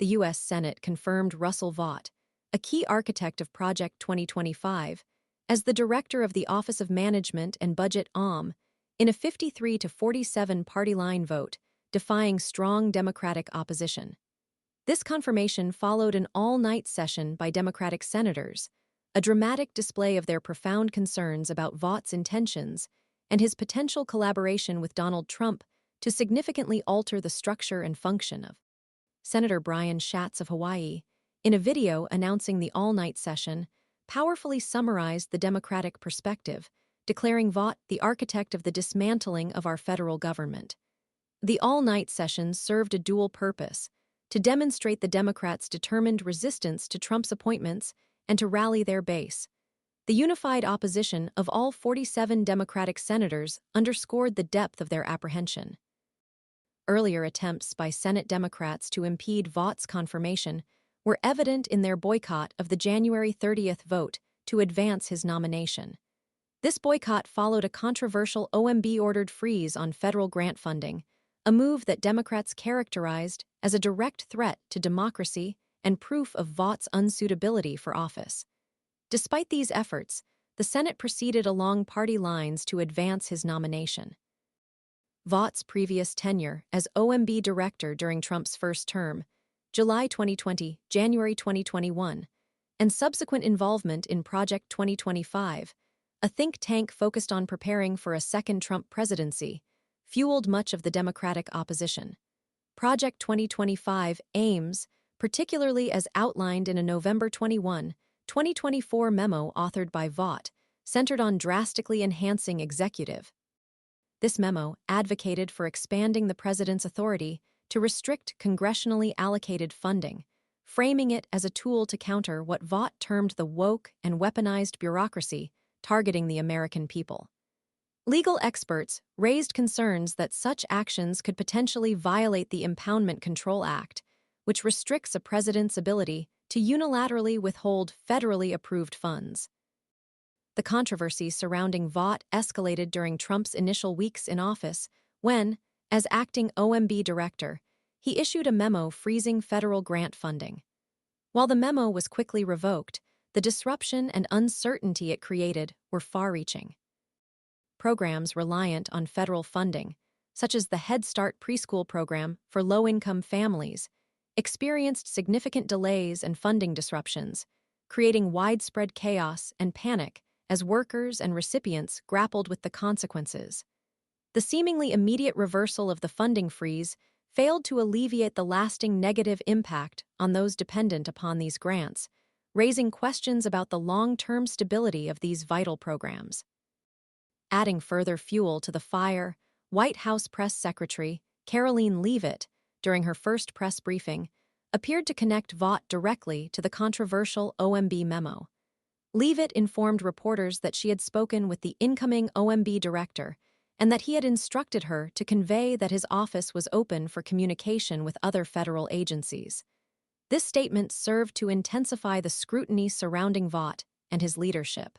the U.S. Senate confirmed Russell Vought, a key architect of Project 2025, as the director of the Office of Management and Budget OMB in a 53-47 party line vote, defying strong Democratic opposition. This confirmation followed an all-night session by Democratic senators, a dramatic display of their profound concerns about Vaught's intentions and his potential collaboration with Donald Trump to significantly alter the structure and function of. Senator Brian Schatz of Hawaii, in a video announcing the all-night session, powerfully summarized the Democratic perspective, declaring Vought the architect of the dismantling of our federal government. The all-night session served a dual purpose: to demonstrate the Democrats' determined resistance to Trump's appointments and to rally their base. The unified opposition of all 47 Democratic senators underscored the depth of their apprehension. Earlier attempts by Senate Democrats to impede Vaught's confirmation were evident in their boycott of the January 30th vote to advance his nomination. This boycott followed a controversial OMB-ordered freeze on federal grant funding, a move that Democrats characterized as a direct threat to democracy and proof of Vaught's unsuitability for office. Despite these efforts, the Senate proceeded along party lines to advance his nomination. Vaught's previous tenure as OMB director during Trump's first term, July 2020, January 2021, and subsequent involvement in Project 2025, a think tank focused on preparing for a second Trump presidency, fueled much of the Democratic opposition. Project 2025 aims, particularly as outlined in a November 21, 2024 memo authored by Vought, centered on drastically enhancing executive. This memo advocated for expanding the president's authority to restrict congressionally allocated funding, framing it as a tool to counter what Vought termed the woke and weaponized bureaucracy targeting the American people. Legal experts raised concerns that such actions could potentially violate the Impoundment Control Act, which restricts a president's ability to unilaterally withhold federally approved funds. The controversy surrounding Vought escalated during Trump's initial weeks in office when, as acting OMB director, he issued a memo freezing federal grant funding. While the memo was quickly revoked, the disruption and uncertainty it created were far-reaching. Programs reliant on federal funding, such as the Head Start preschool program for low-income families, experienced significant delays and funding disruptions, creating widespread chaos and panic as workers and recipients grappled with the consequences. The seemingly immediate reversal of the funding freeze failed to alleviate the lasting negative impact on those dependent upon these grants, raising questions about the long-term stability of these vital programs. Adding further fuel to the fire, White House Press Secretary Karoline Leavitt, during her first press briefing, appeared to connect Vought directly to the controversial OMB memo. Leavitt informed reporters that she had spoken with the incoming OMB director and that he had instructed her to convey that his office was open for communication with other federal agencies. This statement served to intensify the scrutiny surrounding Vought and his leadership.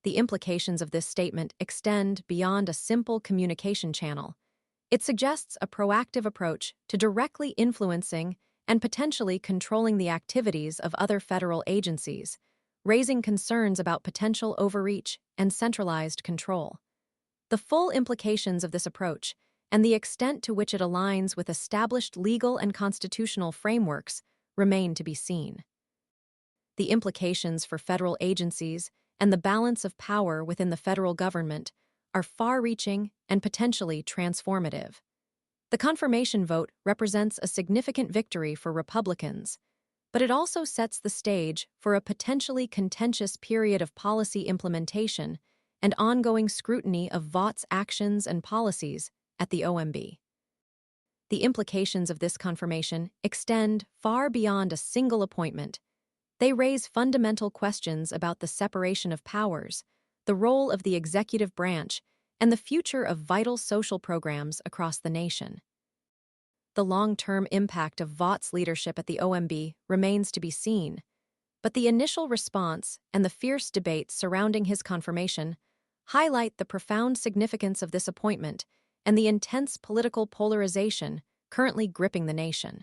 The implications of this statement extend beyond a simple communication channel. It suggests a proactive approach to directly influencing and potentially controlling the activities of other federal agencies, raising concerns about potential overreach and centralized control. The full implications of this approach and the extent to which it aligns with established legal and constitutional frameworks remain to be seen. The implications for federal agencies and the balance of power within the federal government are far-reaching and potentially transformative. The confirmation vote represents a significant victory for Republicans, but it also sets the stage for a potentially contentious period of policy implementation and ongoing scrutiny of Vaught's actions and policies at the OMB. The implications of this confirmation extend far beyond a single appointment. They raise fundamental questions about the separation of powers, the role of the executive branch, and the future of vital social programs across the nation. The long-term impact of Vaught's leadership at the OMB remains to be seen, but the initial response and the fierce debate surrounding his confirmation highlight the profound significance of this appointment and the intense political polarization currently gripping the nation.